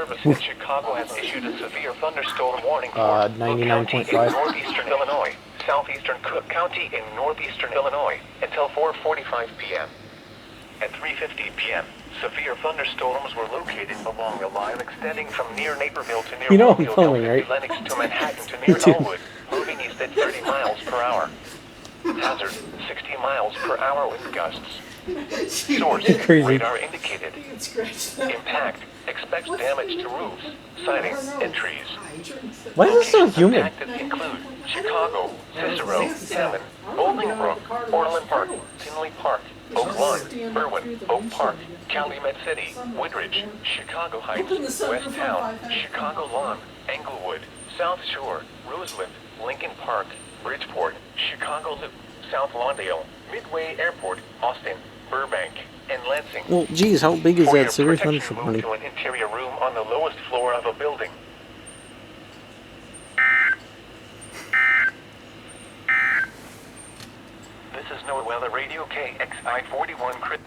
Service in Chicago has issued a severe thunderstorm warning for Cook County in 99.5. northeastern Illinois, southeastern Cook County in northeastern Illinois, until 4:45 p.m. At 3:50 p.m., severe thunderstorms were located along a line extending from near Naperville to near You know I'm Mobile filming, to right? Lennox to Manhattan to near Elwood, moving east at 30 miles per hour. Hazard, 60 miles per hour wind gusts. Source, Crazy. radar indicated. Impact, expects damage to roofs, siding, and trees. Why is it so humid? Impacted include Chicago, Cicero, Hammond, Bolingbrook, Orland Park, Tinley Park, Oak Lawn, Berwyn, Oak Park, Calumet City, Woodridge, Chicago Heights, West Town, Chicago Lawn, Englewood, South Shore, Roseland, Lincoln Park, Bridgeport, Chicago Loop, South Lawndale, Midway Airport, Austin, Burbank, and Lansing. Well, geez, how big is For your that severe protection, thunderstorm? move to an interior room on the lowest floor of a building. This is Noaa Weather Radio KXI 41 Chris.